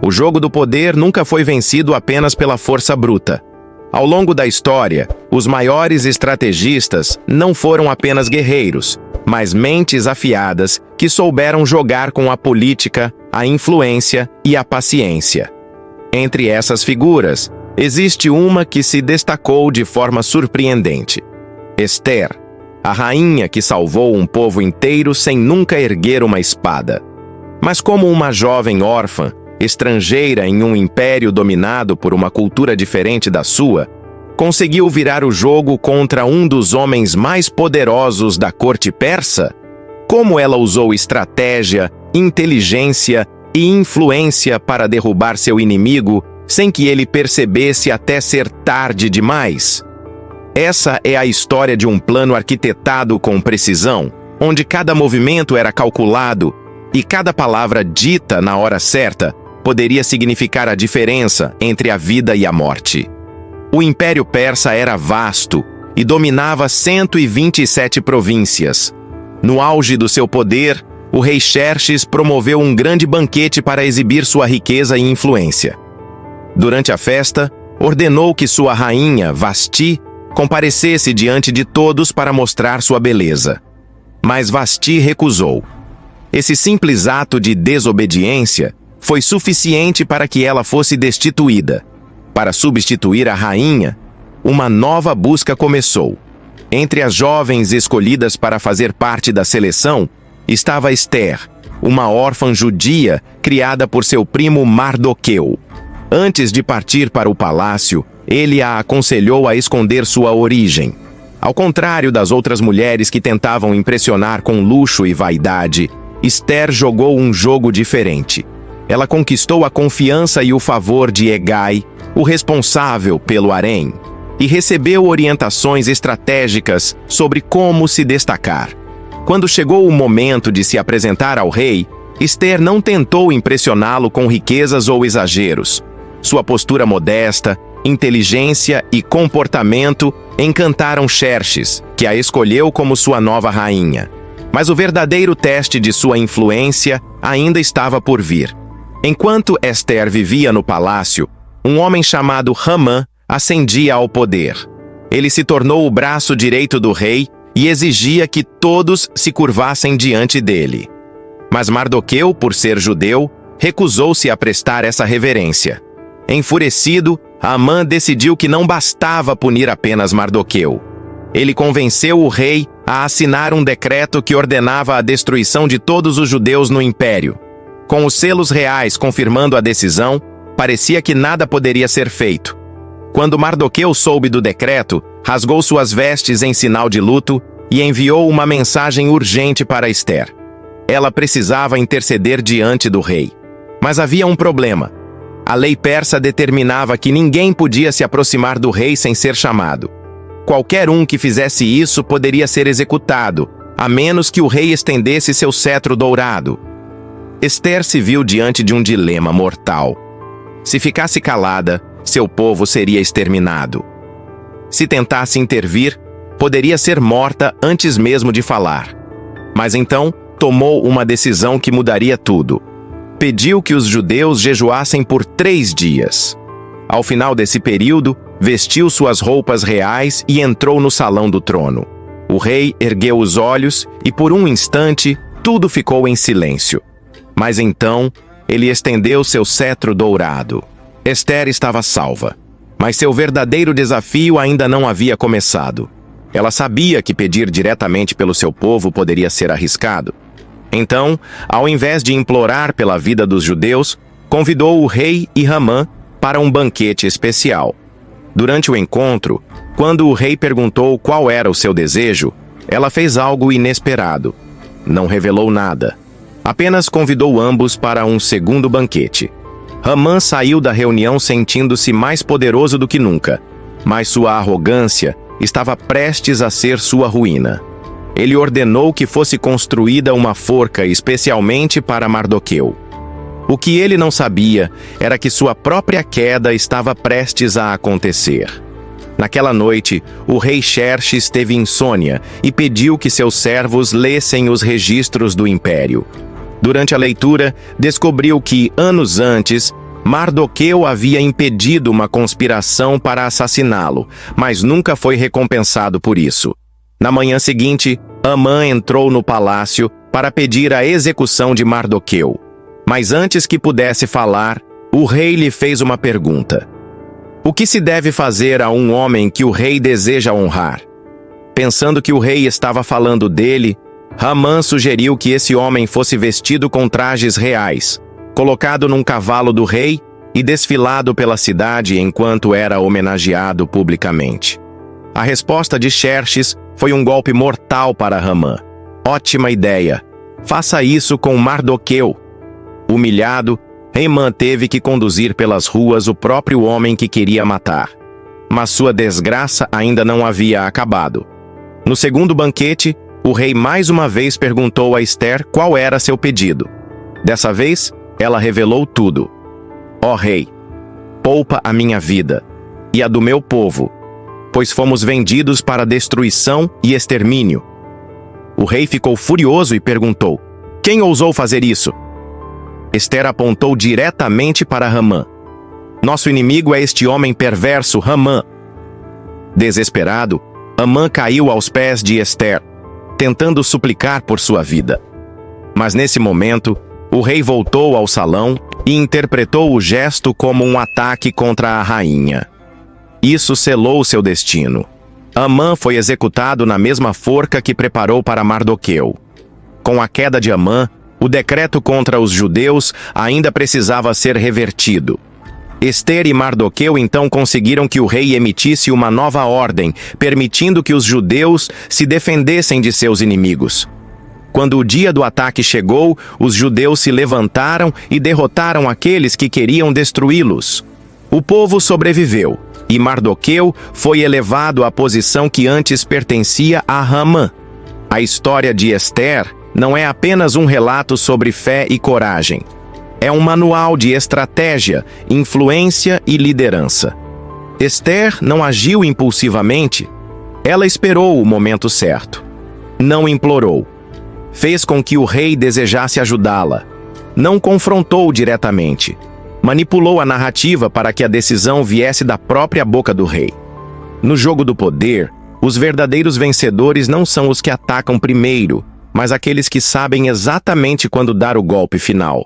O jogo do poder nunca foi vencido apenas pela força bruta. Ao longo da história, os maiores estrategistas não foram apenas guerreiros, mas mentes afiadas que souberam jogar com a política, a influência e a paciência. Entre essas figuras, existe uma que se destacou de forma surpreendente: Esther, a rainha que salvou um povo inteiro sem nunca erguer uma espada. Mas como uma jovem órfã, estrangeira em um império dominado por uma cultura diferente da sua, conseguiu virar o jogo contra um dos homens mais poderosos da corte persa? Como ela usou estratégia, inteligência e influência para derrubar seu inimigo sem que ele percebesse até ser tarde demais? Essa é a história de um plano arquitetado com precisão, onde cada movimento era calculado e cada palavra dita na hora certa poderia significar a diferença entre a vida e a morte. O Império Persa era vasto e dominava 127 províncias. No auge do seu poder, o rei Xerxes promoveu um grande banquete para exibir sua riqueza e influência. Durante a festa, ordenou que sua rainha, Vasti, comparecesse diante de todos para mostrar sua beleza. Mas Vasti recusou. Esse simples ato de desobediência foi suficiente para que ela fosse destituída. Para substituir a rainha, uma nova busca começou. Entre as jovens escolhidas para fazer parte da seleção, estava Esther, uma órfã judia criada por seu primo Mardoqueu. Antes de partir para o palácio, ele a aconselhou a esconder sua origem. Ao contrário das outras mulheres que tentavam impressionar com luxo e vaidade, Esther jogou um jogo diferente. Ela conquistou a confiança e o favor de Hegai, o responsável pelo harém, e recebeu orientações estratégicas sobre como se destacar. Quando chegou o momento de se apresentar ao rei, Esther não tentou impressioná-lo com riquezas ou exageros. Sua postura modesta, inteligência e comportamento encantaram Xerxes, que a escolheu como sua nova rainha. Mas o verdadeiro teste de sua influência ainda estava por vir. Enquanto Esther vivia no palácio, um homem chamado Hamã ascendia ao poder. Ele se tornou o braço direito do rei e exigia que todos se curvassem diante dele. Mas Mardoqueu, por ser judeu, recusou-se a prestar essa reverência. Enfurecido, Hamã decidiu que não bastava punir apenas Mardoqueu. Ele convenceu o rei a assinar um decreto que ordenava a destruição de todos os judeus no império. Com os selos reais confirmando a decisão, parecia que nada poderia ser feito. Quando Mardoqueu soube do decreto, rasgou suas vestes em sinal de luto e enviou uma mensagem urgente para Esther. Ela precisava interceder diante do rei. Mas havia um problema. A lei persa determinava que ninguém podia se aproximar do rei sem ser chamado. Qualquer um que fizesse isso poderia ser executado, a menos que o rei estendesse seu cetro dourado. Esther se viu diante de um dilema mortal. Se ficasse calada, seu povo seria exterminado. Se tentasse intervir, poderia ser morta antes mesmo de falar. Mas então, tomou uma decisão que mudaria tudo. Pediu que os judeus jejuassem por 3 dias. Ao final desse período, vestiu suas roupas reais e entrou no salão do trono. O rei ergueu os olhos e, por um instante, tudo ficou em silêncio. Mas então, ele estendeu seu cetro dourado. Esther estava salva, mas seu verdadeiro desafio ainda não havia começado. Ela sabia que pedir diretamente pelo seu povo poderia ser arriscado. Então, ao invés de implorar pela vida dos judeus, convidou o rei e Hamã para um banquete especial. Durante o encontro, quando o rei perguntou qual era o seu desejo, ela fez algo inesperado. Não revelou nada. Apenas convidou ambos para um segundo banquete. Hamã saiu da reunião sentindo-se mais poderoso do que nunca, mas sua arrogância estava prestes a ser sua ruína. Ele ordenou que fosse construída uma forca especialmente para Mardoqueu. O que ele não sabia era que sua própria queda estava prestes a acontecer. Naquela noite, o rei Xerxes teve insônia e pediu que seus servos lessem os registros do império. Durante a leitura, descobriu que, anos antes, Mardoqueu havia impedido uma conspiração para assassiná-lo, mas nunca foi recompensado por isso. Na manhã seguinte, Amã entrou no palácio para pedir a execução de Mardoqueu. Mas antes que pudesse falar, o rei lhe fez uma pergunta. O que se deve fazer a um homem que o rei deseja honrar? Pensando que o rei estava falando dele, Amã sugeriu que esse homem fosse vestido com trajes reais, colocado num cavalo do rei e desfilado pela cidade enquanto era homenageado publicamente. A resposta de Xerxes foi um golpe mortal para Amã. Ótima ideia! Faça isso com Mardoqueu. Humilhado, Amã teve que conduzir pelas ruas o próprio homem que queria matar. Mas sua desgraça ainda não havia acabado. No segundo banquete, o rei mais uma vez perguntou a Ester qual era seu pedido. Dessa vez, ela revelou tudo. Ó rei, poupa a minha vida e a do meu povo, pois fomos vendidos para destruição e extermínio. O rei ficou furioso e perguntou: quem ousou fazer isso? Ester apontou diretamente para Amã. Nosso inimigo é este homem perverso, Amã. Desesperado, Amã caiu aos pés de Ester, tentando suplicar por sua vida. Mas nesse momento, o rei voltou ao salão e interpretou o gesto como um ataque contra a rainha. Isso selou seu destino. Amã foi executado na mesma forca que preparou para Mardoqueu. Com a queda de Amã, o decreto contra os judeus ainda precisava ser revertido. Ester e Mardoqueu então conseguiram que o rei emitisse uma nova ordem, permitindo que os judeus se defendessem de seus inimigos. Quando o dia do ataque chegou, os judeus se levantaram e derrotaram aqueles que queriam destruí-los. O povo sobreviveu, e Mardoqueu foi elevado à posição que antes pertencia a Amã. A história de Ester não é apenas um relato sobre fé e coragem. É um manual de estratégia, influência e liderança. Ester não agiu impulsivamente. Ela esperou o momento certo. Não implorou. Fez com que o rei desejasse ajudá-la. Não confrontou diretamente. Manipulou a narrativa para que a decisão viesse da própria boca do rei. No jogo do poder, os verdadeiros vencedores não são os que atacam primeiro, mas aqueles que sabem exatamente quando dar o golpe final.